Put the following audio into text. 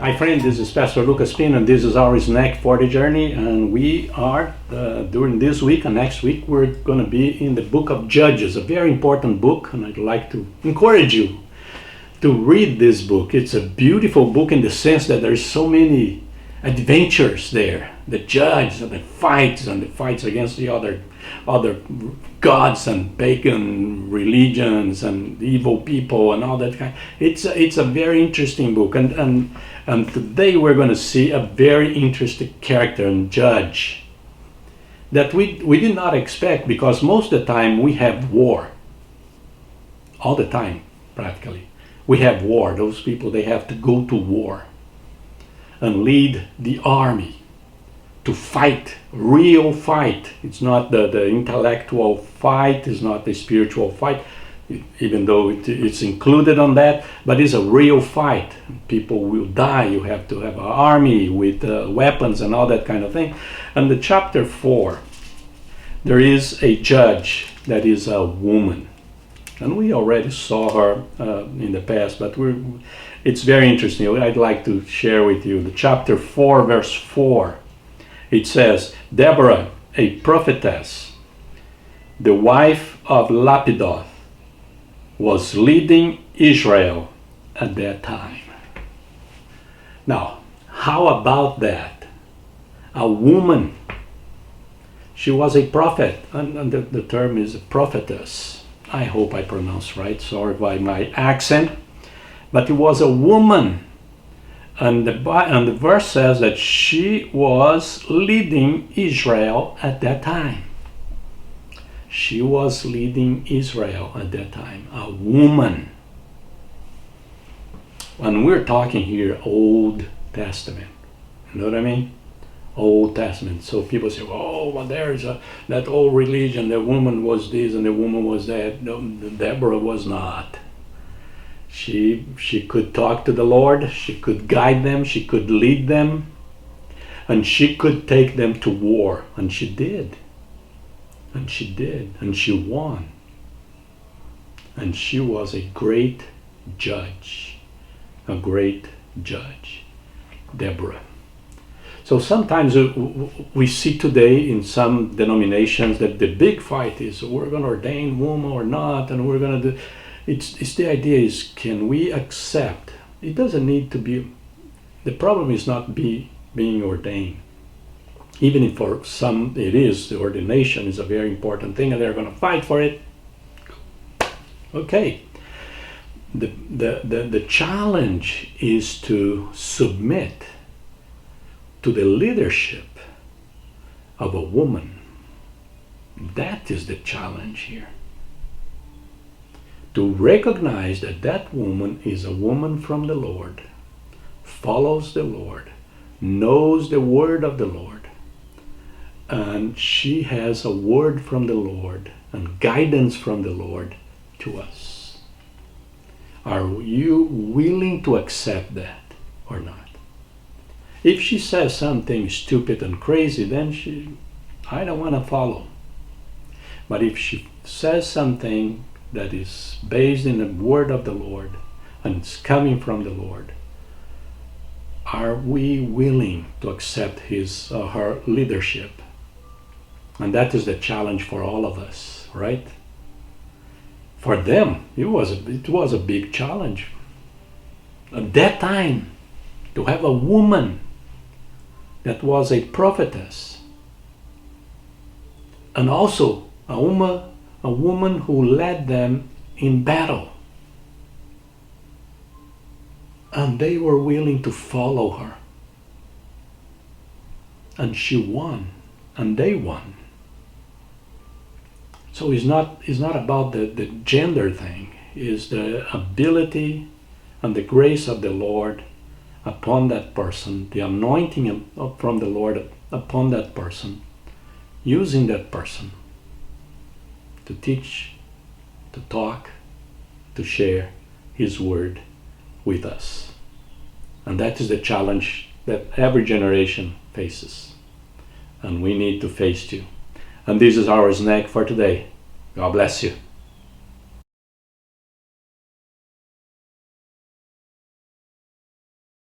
Hi friend, this is Pastor Lucas Pin and this is our snack for the journey, and we are during this week and next week we're going to be in the book of Judges, a very important book, and I'd like to encourage you to read this book. It's a beautiful book in the sense that there's so many adventures there. The judge and the fights against the other gods and pagan religions and evil people and all that kind. It's a very interesting book, and today we're going to see a very interesting character and judge that we did not expect, because most of the time we have war. All the time, practically. We have war. Those people, they have to go to war and lead the army to fight, real fight. It's not the intellectual fight, it's not the spiritual fight, even though it's included on that, but it's a real fight. People will die. You have to have an army with weapons and all that kind of thing. And the chapter 4, there is a judge that is a woman. And we already saw her in the past, but it's very interesting. I'd like to share with you the chapter 4, verse 4. It says, Deborah, a prophetess, the wife of Lapidoth, was leading Israel at that time. Now, how about that? A woman. She was a prophet, and the term is a prophetess. I hope I pronounced right. Sorry by my accent. But it was a woman. And the verse says that she was leading Israel at that time. She was leading Israel at that time. A woman. And we're talking here Old Testament. You know what I mean? Old Testament. So people say, oh, well, there's that old religion. The woman was this and the woman was that. No, Deborah was not. She could talk to the Lord, she could guide them, she could lead them, and she could take them to war. And she did. And she did. And she won. And she was a great judge. A great judge. Deborah. So sometimes we see today in some denominations that the big fight is we're going to ordain woman or not, and we're going to do... It's the idea is, can we accept? It doesn't need to be. The problem is not being ordained. Even if for some it is, the ordination is a very important thing and they're going to fight for it. Okay. The challenge is to submit to the leadership of a woman. That is the challenge here. To recognize that that woman is a woman from the Lord, follows the Lord, knows the word of the Lord, and she has a word from the Lord and guidance from the Lord to us. Are you willing to accept that or not? If she says something stupid and crazy, then I don't want to follow. But if she says something that is based in the word of the Lord and it's coming from the Lord, are we willing to accept his or her leadership? And that is the challenge for all of us, right? For them, it was a big challenge at that time to have a woman that was a prophetess, and also a woman who led them in battle. And they were willing to follow her. And she won. And they won. So it's not about the gender thing. It's the ability and the grace of the Lord upon that person, the anointing from the Lord upon that person, using that person to teach, to talk, to share his word with us. And that is the challenge that every generation faces. And we need to face too. And this is our snack for today. God bless you.